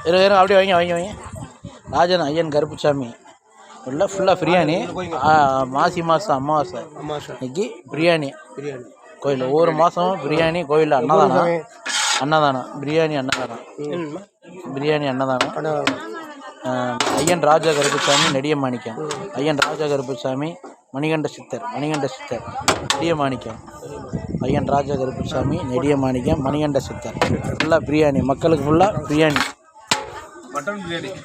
இருங்க அப்படியே வைங்க ராஜன் ஐயன் கருப்புசாமி உள்ள ஃபுல்லாக பிரியாணி. மாசி மாதம் அமாவாசை இன்னைக்கு பிரியாணி கோயில். ஒவ்வொரு மாதமும் பிரியாணி கோயிலில் அன்னதானம் பிரியாணி அன்னதானம். ஐயன் ராஜா கருப்புசாமி நெடிய மாணிக்கம். ஐயன் ராஜா கருப்புசாமி மணிகண்ட சித்தர் நெடிய மாணிக்கம். ஐயன் ராஜா கருப்புசாமி நெடிய மாணிக்கம் மணிகண்ட சித்தர். ஃபுல்லாக பிரியாணி மக்களுக்கு ஃபுல்லாக பிரியாணி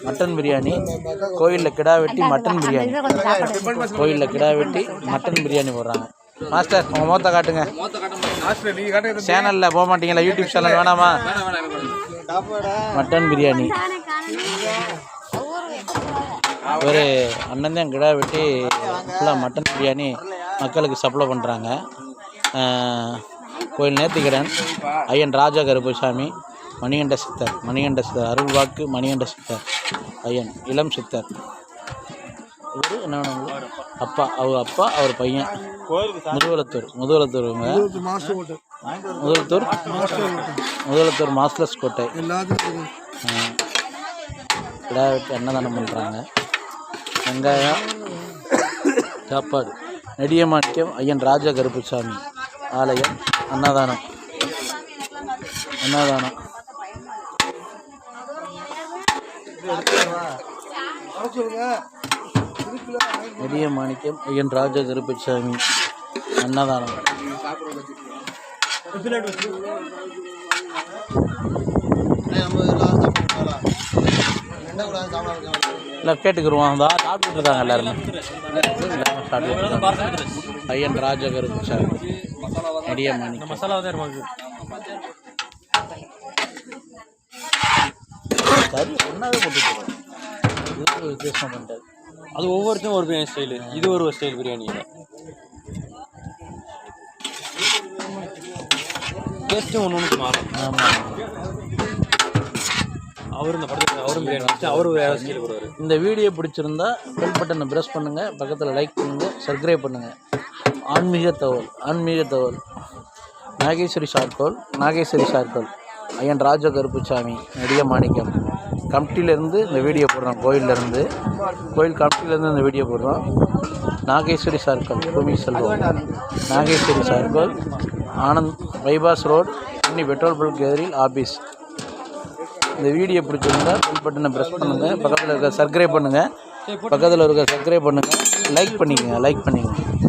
மட்டன் பிரியாணி கோயிலில் கிடா வெட்டி மட்டன் பிரியாணி. கோயிலில் கிடா வெட்டி மட்டன் பிரியாணி போடுறாங்க. மாஸ்டர் உங்கள் முகத்தை காட்டுங்க. சேனலில் போக மாட்டீங்களா? யூடியூப் சேனல் வேணாமா? மட்டன் பிரியாணி ஒரு அண்ணன் தான் கிடா வெட்டி ஃபுல்லாக மட்டன் பிரியாணி மக்களுக்கு சப்ளை பண்ணுறாங்க. கோயில் நேர்த்திக்கடன் ஐயன் ராஜா கருப்புசாமி மணிகண்ட சித்தர் அருள்வாக்கு மணிகண்ட சித்தர் ஐயன் இளம் சித்தர். இவர் என்ன அப்பா அவர் பையன் முதலத்தூர் மாஸ்டர்ஸ் கோட்டை கிடா வெட்டி அன்னதானம் பண்ணுறாங்க. வெங்காயம் சாப்பாடு. நெடிய மாணிக்கம் ஐயன் ராஜா கருப்புசாமி ஆலயம் அன்னதானம். நெடிய மாணிக்கம் ஐயன் ராஜா கருப்புசாமி அன்னதானம். இல்லை கேட்டுக்குருவோம். அந்த சாப்பிட்டு இருக்காங்க எல்லாருமே. ஐயன் ராஜா கருப்புசாமி நெடிய மாணிக்கம் கறி ஒன்றாவே போட்டுருக்கோம். இது வித்தியாசம் பண்ணுறது. அது ஒவ்வொருத்தரும் ஒரு பிரியாணி ஸ்டைலு. இது ஒரு ஸ்டைல் பிரியாணி. டேஸ்ட்டும் ஒன்று மாறும். ஆமாம். இந்த வீடியோ பிடிச்சிருந்தா பெல் பட்டனை ப்ரெஸ் பண்ணுங்கள், பக்கத்தில் லைக் பண்ணுங்கள், சப்ஸ்கிரைப் பண்ணுங்கள். ஆன்மீக தகவல் நாகேஸ்வரி சார்கோல் ஐயன் ராஜா கருப்புசாமி நெடிய மாணிக்கம் கமிட்டியிலேருந்து இந்த வீடியோ போடுறோம். கோயில் கமிட்டியிலேருந்து இந்த வீடியோ போடுறோம். Nageswari charcoal Bhoomi Selvam Nageswari charcoal Anand bypass road இன்னி பெட்ரோல் பல்க் எதிரில் ஆஃபீஸ். இந்த வீடியோ பிடிச்சிருந்தா பெல் பட்டனை ப்ரெஸ் பண்ணுங்கள், பக்கத்தில் இருக்க சப்ஸ்கிரைப் பண்ணுங்கள், லைக் பண்ணிக்கோங்க.